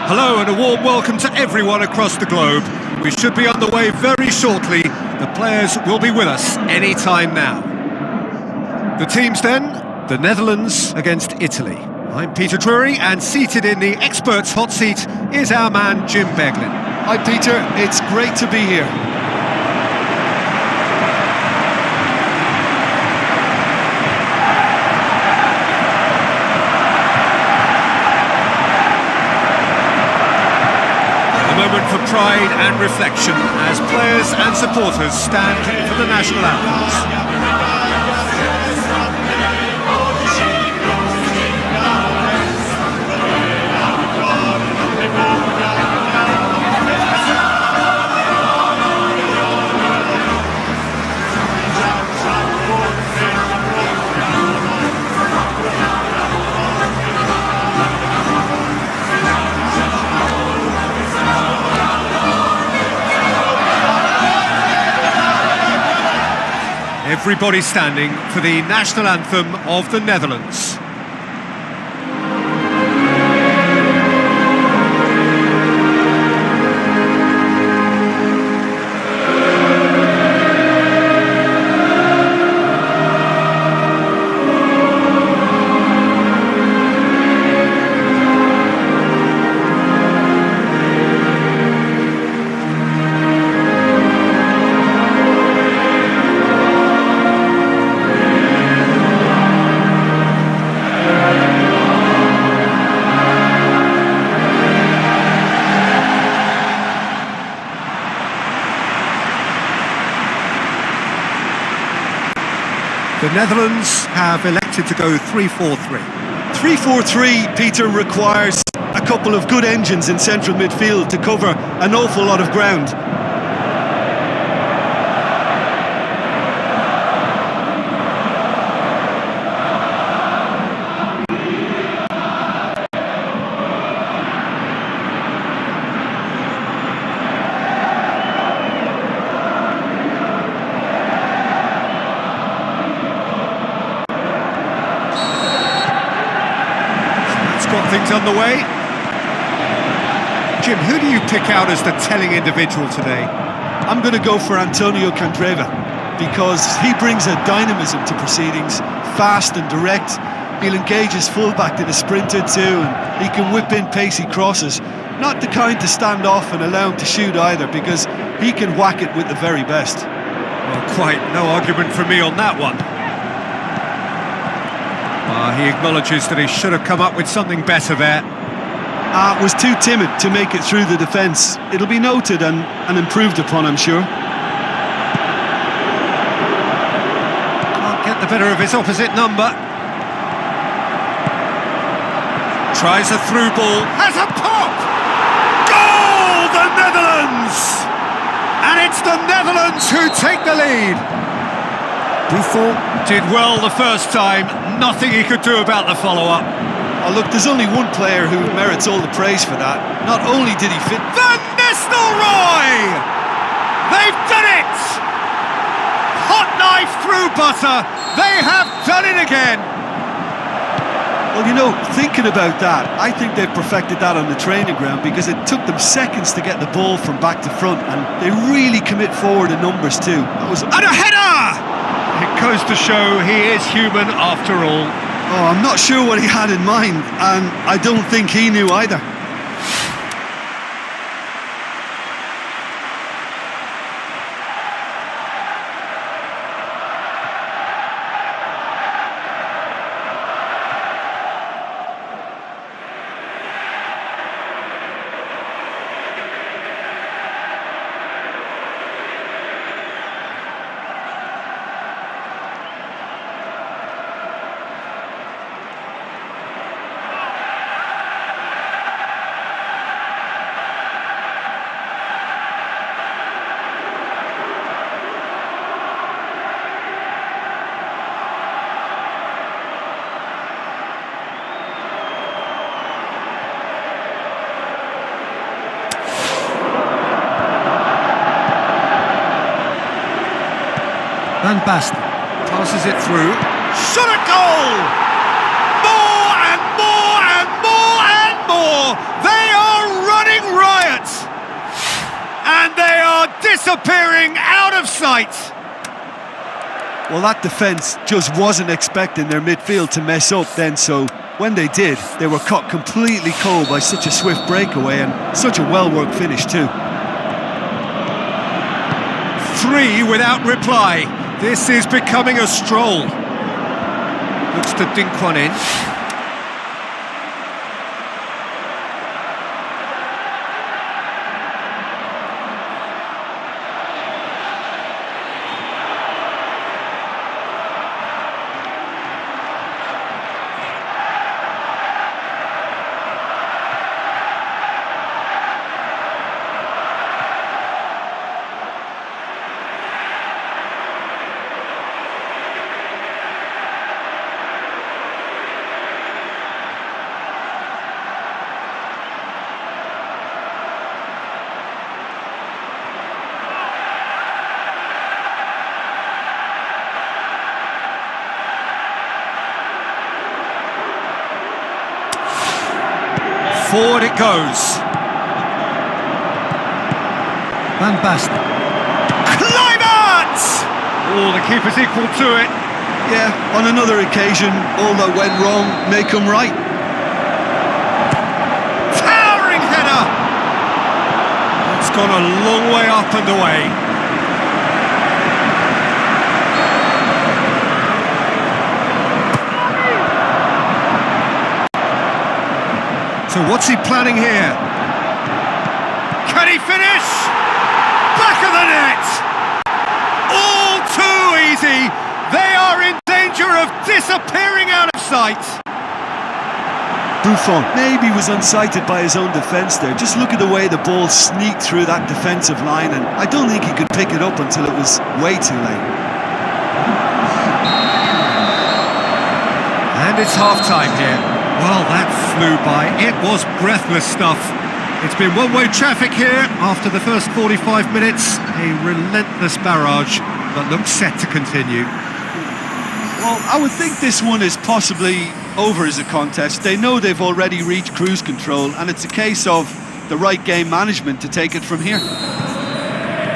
Hello and a warm welcome to everyone across the globe. We should be on the way very shortly. The players will be with us any time now. The teams then, the Netherlands against Italy. I'm Peter Drury, and seated in the experts' hot seat is our man Jim Beglin. Hi Peter, it's great to be here. A moment for pride and reflection as players and supporters stand for the national anthems. Everybody standing for the national anthem of the Netherlands. The Netherlands have elected to go 3-4-3. 3-4-3, Peter, requires a couple of good engines in central midfield to cover an awful lot of ground. Got things underway. Jim, who do you pick out as the telling individual today? I'm going to go for Antonio Candreva because he brings a dynamism to proceedings, fast and direct. He'll engage his fullback in a sprinter too, and he can whip in pacey crosses. Not the kind to stand off and allow him to shoot either, because he can whack it with the very best. Well, quite no argument from me on that one. He acknowledges that he should have come up with something better there. Was too timid to make it through the defence. It'll be noted and improved upon, I'm sure. Can't get the better of his opposite number. Tries a through ball. Has a pop! Goal! The Netherlands! And it's the Netherlands who take the lead. Buffon did well the first time, nothing he could do about the follow-up. Oh look, there's only one player who merits all the praise for that. Not only did he fit... Van Nistelrooy! They've done it! Hot knife through butter, they have done it again! Well, you know, thinking about that, I think they've perfected that on the training ground, because it took them seconds to get the ball from back to front, and they really commit forward in numbers too. And a header! It goes to show he is human after all. Oh, I'm not sure what he had in mind, and I don't think he knew either. Van Basten passes it through. Shot at goal! More and more and more and more! They are And they are disappearing out of sight. Well, that defence just wasn't expecting their midfield to mess up then, so when they did, they were caught completely cold by such a swift breakaway and such a well-worked finish too. 3 without reply. This is becoming a stroll. Looks to dink one in. Forward it goes. Van Basten. Kluivert! Oh, the keeper's equal to it. Yeah, on another occasion, all that went wrong may come right. Towering header! It's gone a long way up and away. So what's he planning here? Can he finish? Back of the net! All too easy! They are in danger of disappearing out of sight! Buffon maybe was unsighted by his own defence there. Just look at the way the ball sneaked through that defensive line, and I don't think he could pick it up until it was way too late. And it's half-time here. Well, that flew by. It was breathless stuff. It's been one-way traffic here after the first 45 minutes. A relentless barrage that looks set to continue. Well, I would think this one is possibly over as a contest. They know they've already reached cruise control, and it's a case of the right game management to take it from here.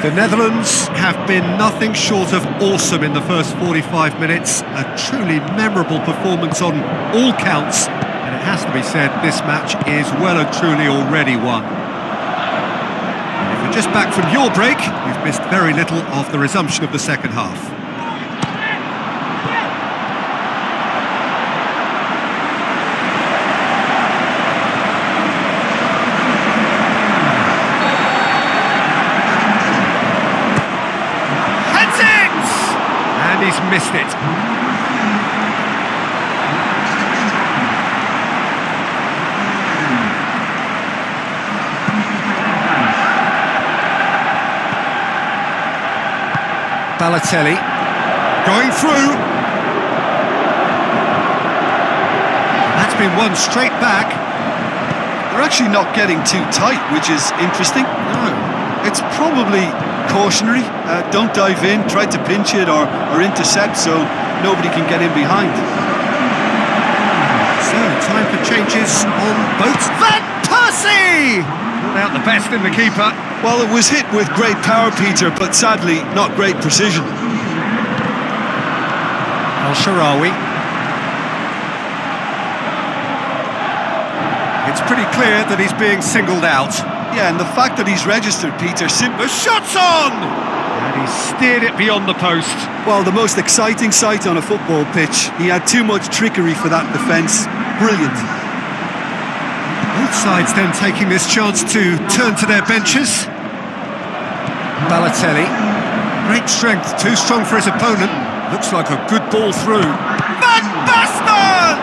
The Netherlands have been nothing short of awesome in the first 45 minutes. A truly memorable performance on all counts. And it has to be said, this match is well and truly already won. And if you're just back from your break, you've missed very little of the resumption of the second half. Heads it! And he's missed it. Balotelli going through. That's been won straight back. They're actually not getting too tight, which is interesting. No. It's probably cautionary. Don't dive in, try to pinch it or intercept so nobody can get in behind. So, time for changes on both. Van Persie! Pulled out the best in the keeper. Well, it was hit with great power, Peter, but sadly, not great precision. El Shaarawy. It's pretty clear that he's being singled out. Yeah, and the fact that he's registered, Peter, The shot's on! And he steered it beyond the post. well, the most exciting sight on a football pitch. He had too much trickery for that defence. Brilliant. Both sides then taking this chance to turn to their benches. Balotelli. Great strength, too strong for his opponent. Looks like a good ball through. Van Basten!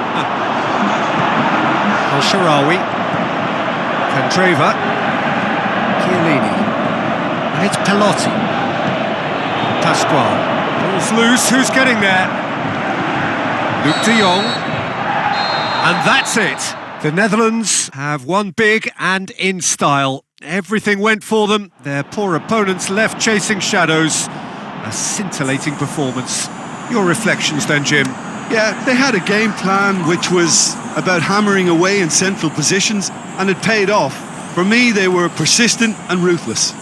El Shaarawy. Candreva. Chiellini. And it's Pelotti. Pascual. Ball's loose, who's getting there? Luuk de Jong. And that's it. The Netherlands have won big and in style. Everything went for them. Their poor opponents left chasing shadows. A scintillating performance. Your reflections then, Jim? Yeah, they had a game plan which was about hammering away in central positions, and it paid off. For me, they were persistent and ruthless.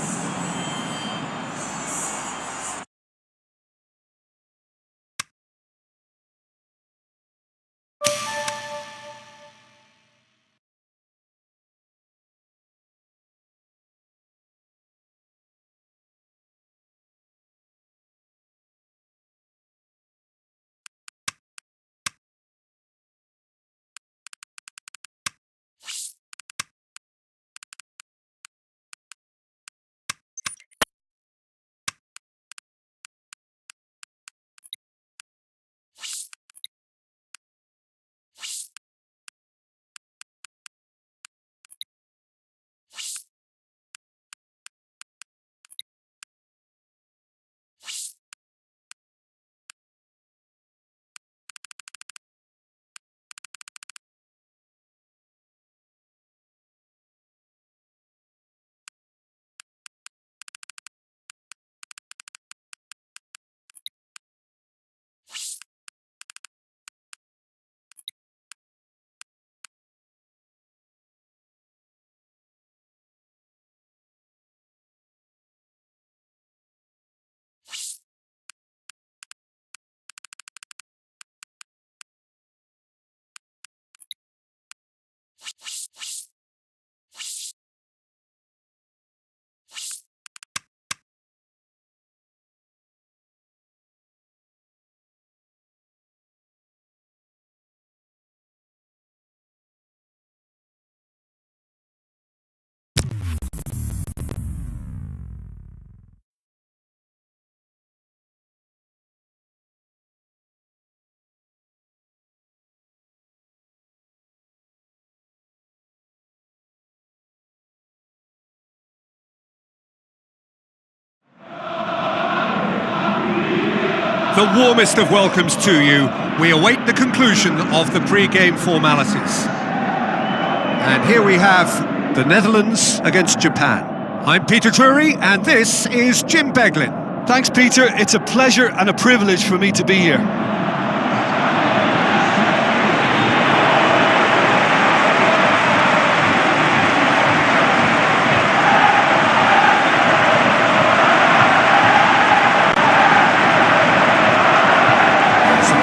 the warmest of welcomes to you. We await the conclusion of the pre-game formalities. And here we have the Netherlands against Japan. I'm Peter Drury, and this is Jim Beglin. Thanks, Peter. It's a pleasure and a privilege for me to be here.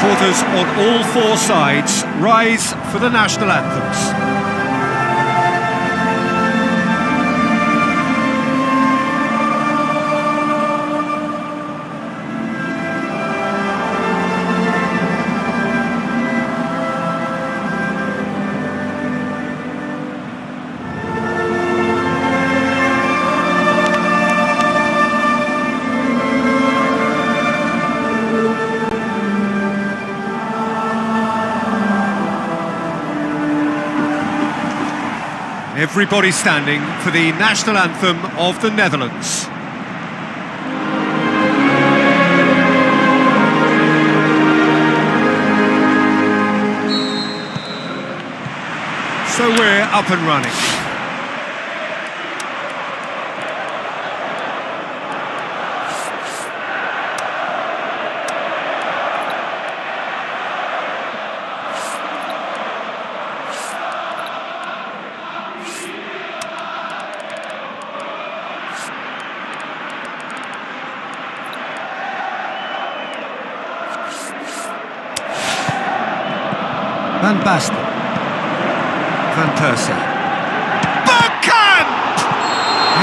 Supporters on all four sides rise for the national anthems. Everybody standing for the national anthem of the Netherlands. So we're up and running. Van Basten. Van Persie. Bergkamp!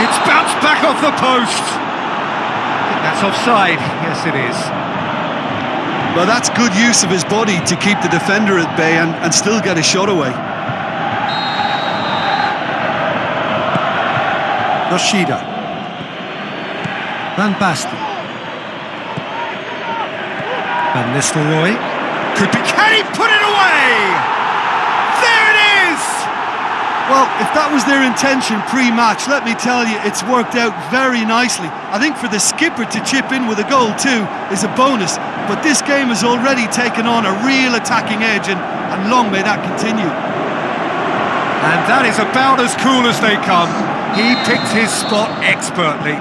It's bounced back off the post. I think that's offside. Yes, it is. Well, that's good use of his body to keep the defender at bay and still get a shot away. Yoshida. Van Basten. Van Nistelrooy. Could be, can he put it away? There it is! Well, if that was their intention pre-match, let me tell you, it's worked out very nicely. I think for the skipper to chip in with a goal too is a bonus, but this game has already taken on a real attacking edge, and long may that continue. And that is about as cool as they come. He picked his spot expertly.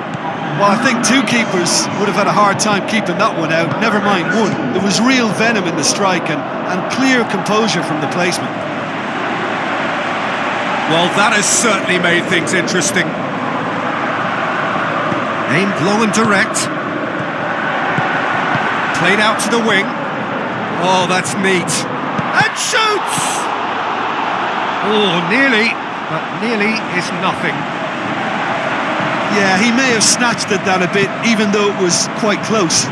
Well, I think two keepers would have had a hard time keeping that one out, never mind one. There was real venom in the strike and clear composure from the placement. Well, that has certainly made things interesting. Aimed long and direct. Played out to the wing. Oh, that's neat. And shoots! Oh, nearly, but nearly is nothing. Yeah, he may have snatched at that a bit, even though it was quite close.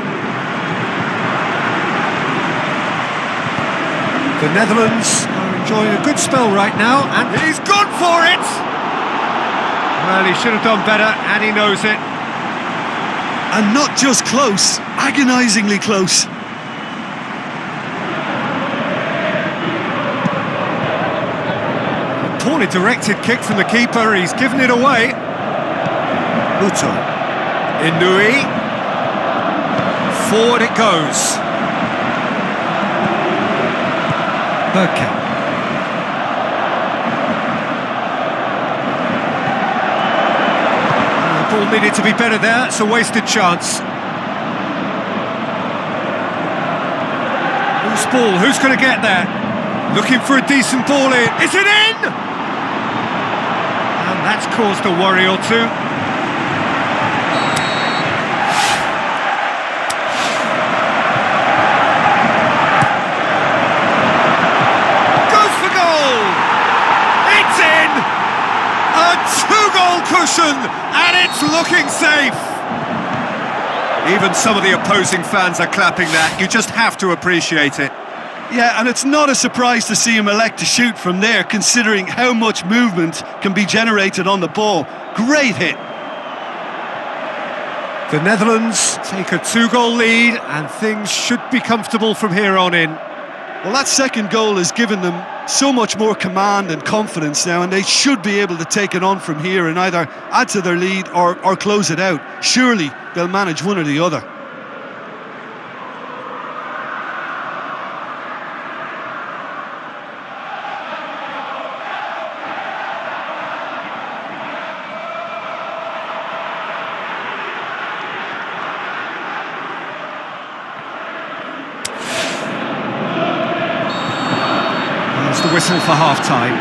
The Netherlands are enjoying a good spell right now, and he's gone for it! Well, he should have done better, and he knows it. And not just close, agonisingly close. A poorly directed kick from the keeper, he's given it away. Muto. Inui. Forward it goes. Bergkamp. The ball needed to be better there, it's a wasted chance. Who's ball? Who's going to get there? Looking for a decent ball in. Is it in? And that's caused a worry or two. Cushion, and it's looking safe. Even some of the opposing fans are clapping that. You just have to appreciate it. Yeah, and it's not a surprise to see him elect to shoot from there, considering how much movement can be generated on the ball. Great hit. The Netherlands take a 2-goal lead, and things should be comfortable from here on in. Well, that second goal has given them so much more command and confidence now, and they should be able to take it on from here and either add to their lead or close it out. Surely they'll manage one or the other. whistle for half-time.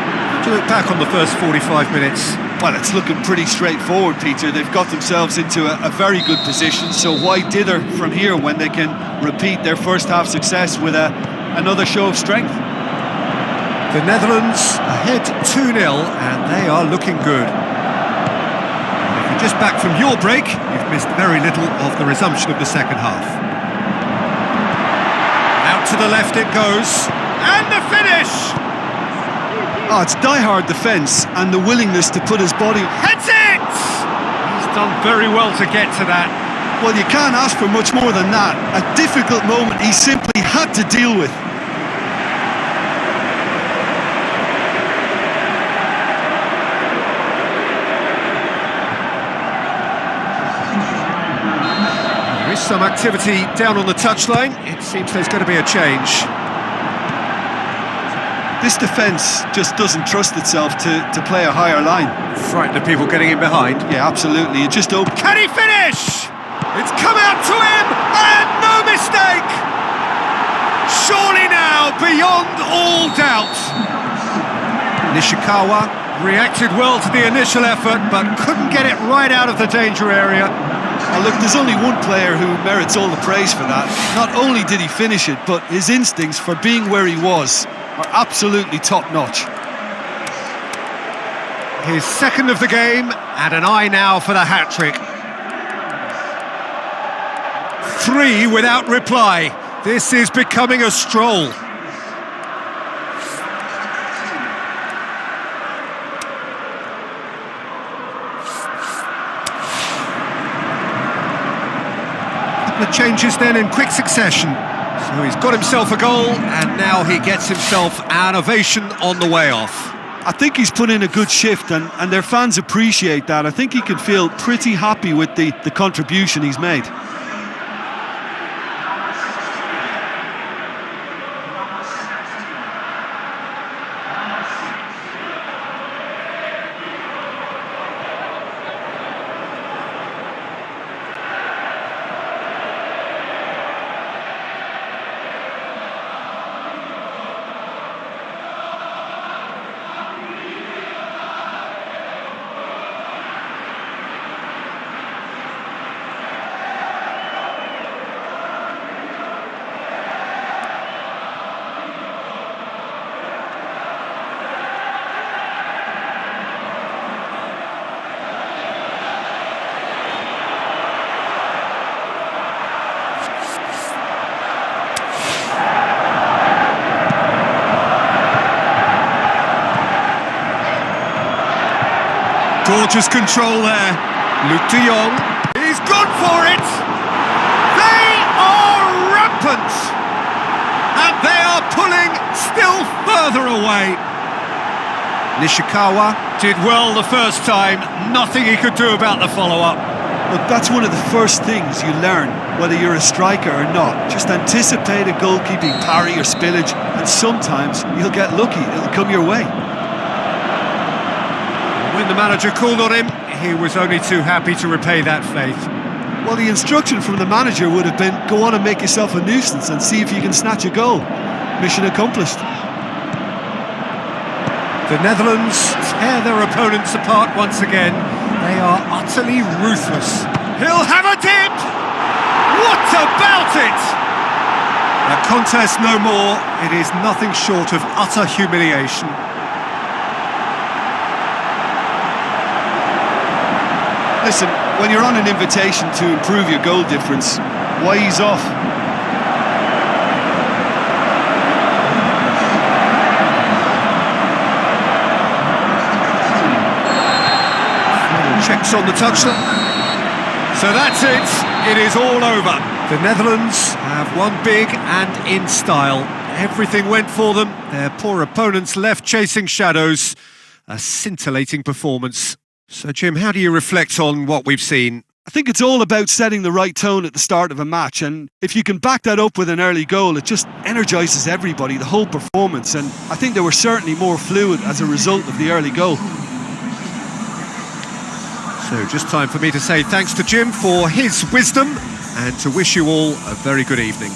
To look back on the first 45 minutes. Well, it's looking pretty straightforward, Peter. They've got themselves into a very good position, so why dither from here when they can repeat their first half success with another show of strength? The Netherlands ahead 2-0, and they are looking good. If you're just back from your break, you've missed very little of the resumption of the second half. Out to the left it goes, and the finish! Oh, it's die-hard defence and the willingness to put his body... Heads it! He's done very well to get to that. Well, you can't ask for much more than that. A difficult moment he simply had to deal with. There is some activity down on the touchline. It seems there's going to be a change. This defence just doesn't trust itself to play a higher line. Frightened of people getting in behind. Yeah, absolutely. It just opened. Can he finish? It's come out to him, and no mistake! Surely now, beyond all doubt. Nishikawa reacted well to the initial effort, but couldn't get it right out of the danger area. Well, look, there's only one player who merits all the praise for that. Not only did he finish it, but his instincts for being where he was are absolutely top-notch. His second of the game, and an eye now for the hat-trick. 3 without reply. This is becoming a stroll. Couple of changes then in quick succession. So he's got himself a goal, and now he gets himself an ovation on the way off. I think he's put in a good shift, and their fans appreciate that. I think he can feel pretty happy with the contribution he's made. Gorgeous control there. Luc de Jong. He's gone for it. They are rampant. And they are pulling still further away. Nishikawa did well the first time. Nothing he could do about the follow-up. Look, that's one of the first things you learn, whether you're a striker or not. Just anticipate a goalkeeping parry or spillage, and sometimes you'll get lucky. It'll come your way. When the manager called on him, he was only too happy to repay that faith. Well, the instruction from the manager would have been, go on and make yourself a nuisance and see if you can snatch a goal. Mission accomplished. The Netherlands tear their opponents apart once again. They are utterly ruthless. He'll have a dip! What about it? A contest no more. It is nothing short of utter humiliation. Listen, when you're on an invitation to improve your goal difference, why ease off? Checks on the touchline. So that's it. It is all over. The Netherlands have won big and in style. Everything went for them. Their poor opponents left chasing shadows. A scintillating performance. So, Jim, how do you reflect on what we've seen? I think it's all about setting the right tone at the start of a match, and if you can back that up with an early goal, it just energises everybody, the whole performance, and I think they were certainly more fluid as a result of the early goal. So, just time for me to say thanks to Jim for his wisdom and to wish you all a very good evening.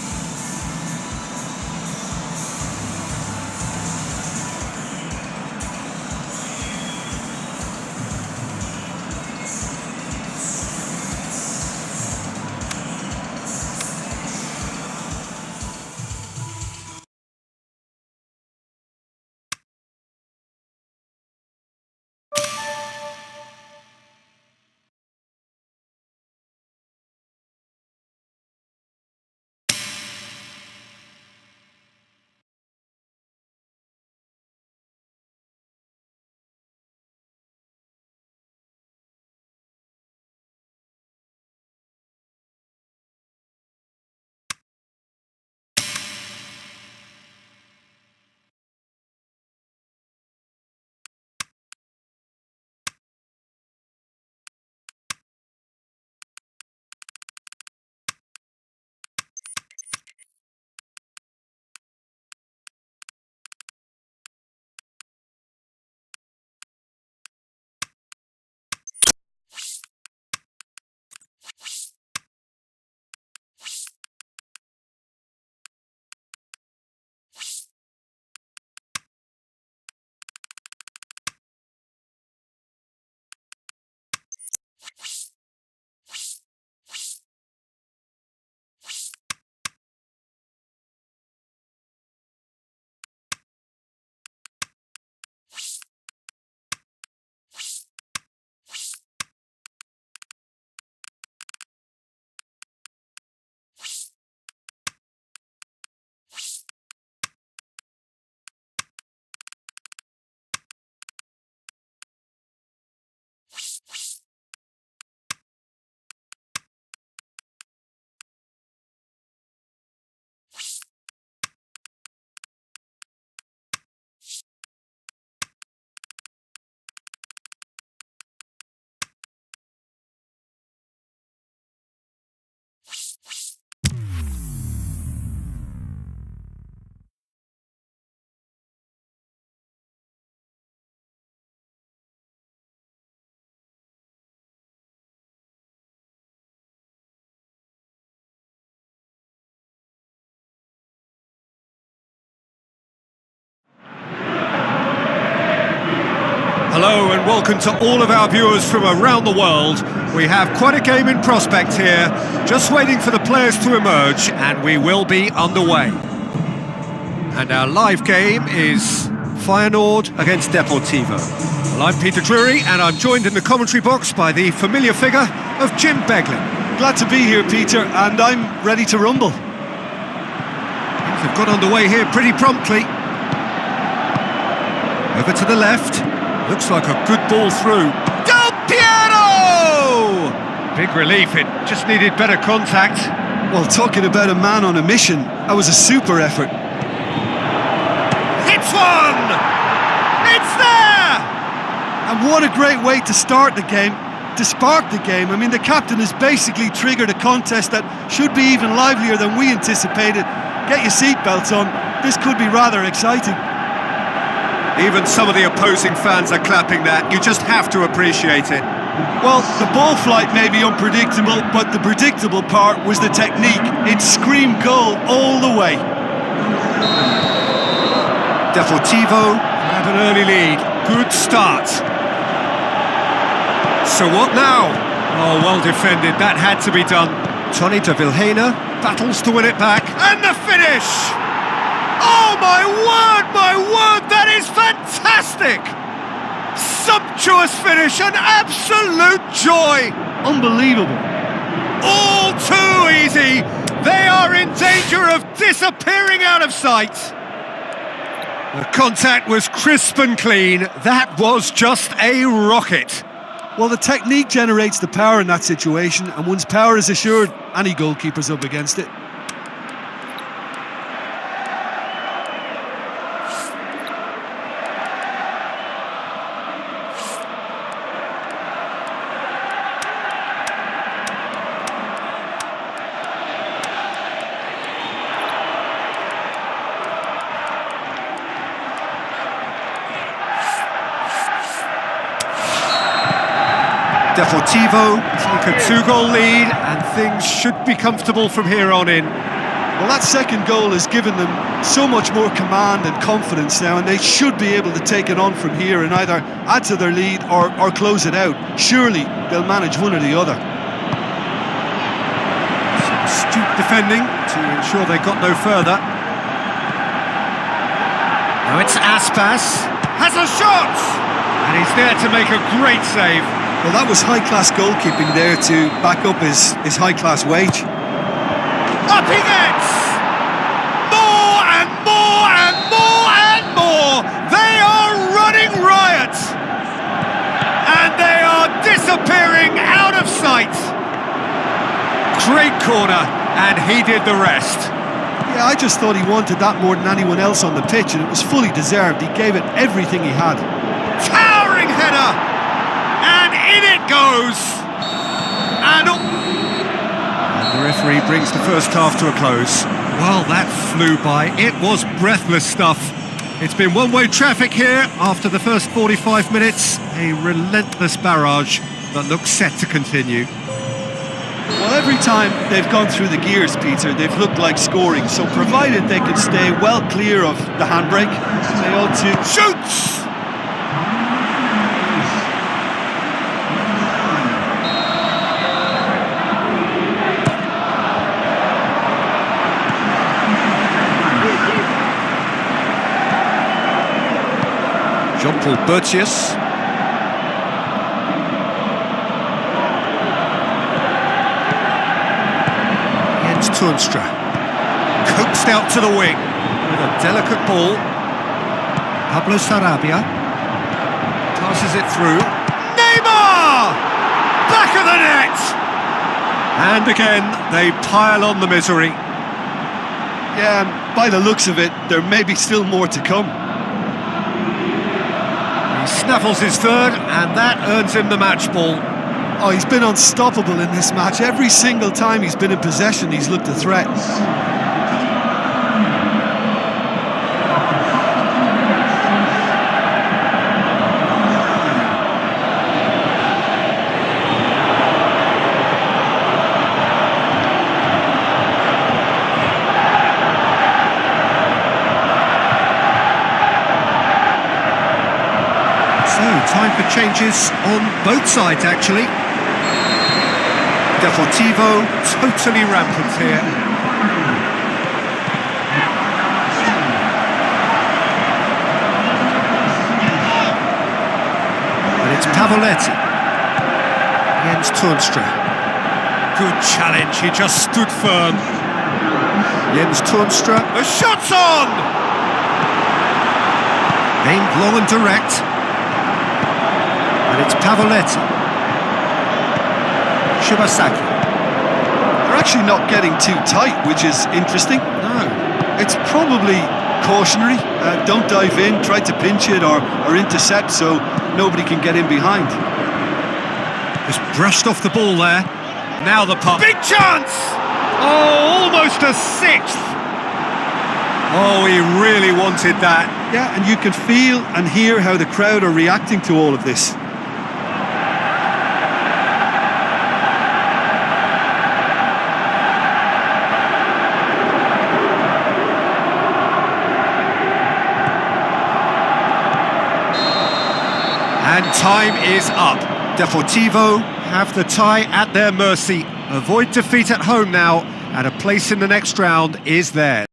and welcome to all of our viewers from around the world. We have quite a game in prospect here, just waiting for the players to emerge, and we will be underway. And our live game is Feyenoord against Deportivo. Well, I'm Peter Drury, and I'm joined in the commentary box by the familiar figure of Jim Beglin. Glad to be here, Peter, and I'm ready to rumble. Things have got underway here pretty promptly. Over to the left. Looks like a good ball through. Del Piero! Big relief, it just needed better contact. Well, talking about a man on a mission, that was a super effort. Hits one! It's there! And what a great way to start the game, to spark the game. I mean, the captain has basically triggered a contest that should be even livelier than we anticipated. Get your seatbelts on, this could be rather exciting. Even some of the opposing fans are clapping that. You just have to appreciate it. Well, the ball flight may be unpredictable, but the predictable part was the technique. It screamed goal all the way. Deportivo have an early lead. Good start. So what now? Oh, well defended. That had to be done. Tony de Vilhena battles to win it back. And the finish! Oh, my word, that is fantastic! Sumptuous finish, an absolute joy! Unbelievable. All too easy! They are in danger of disappearing out of sight! The contact was crisp and clean. That was just a rocket. Well, the technique generates the power in that situation, and once power is assured, any goalkeeper's up against it. Deportivo take a two-goal lead, and things should be comfortable from here on in. Well, that second goal has given them so much more command and confidence now, and they should be able to take it on from here and either add to their lead or close it out. Surely they'll manage one or the other. Some astute defending to ensure they got no further. Now it's Aspas, has a shot! And he's there to make a great save. Well, that was high-class goalkeeping there to back up his high-class wage. Up he gets! More and more and more and more! They are running riot! And they are disappearing out of sight! Great corner, and he did the rest. Yeah, I just thought he wanted that more than anyone else on the pitch, and it was fully deserved. He gave it everything he had. Towering header! And in it goes! And the referee brings the first half to a close. Well, that flew by. It was breathless stuff. It's been one-way traffic here after the first 45 minutes. A relentless barrage that looks set to continue. Well, every time they've gone through the gears, Peter, they've looked like scoring. So provided they can stay well clear of the handbrake, they ought to... Shoots! Jean-Paul Bertius. Jens Toornstra. Coaxed out to the wing with a delicate ball. Pablo Sarabia. Passes it through. Neymar! Back of the net! And again, they pile on the misery. Yeah, by the looks of it, there may be still more to come. He snaffles his third, and that earns him the match ball. Oh, he's been unstoppable in this match. Every single time he's been in possession, he's looked a threat. So, time for change changes on both sides, actually. Deportivo totally rampant here. And it's Pavoletti. Jens Toornstra. Good challenge, he just stood firm. Jens Toornstra. The shot's on! Aimed long and direct. And it's Pavoletti. Shibasaki. They're actually not getting too tight, which is interesting. No. It's probably cautionary. Don't dive in, try to pinch it or intercept so nobody can get in behind. Just brushed off the ball there. Now the puck. Big chance! Oh, almost a sixth! Oh, he really wanted that. Yeah, and you can feel and hear how the crowd are reacting to all of this. And time is up. Deportivo have the tie at their mercy. Avoid defeat at home now, and a place in the next round is theirs.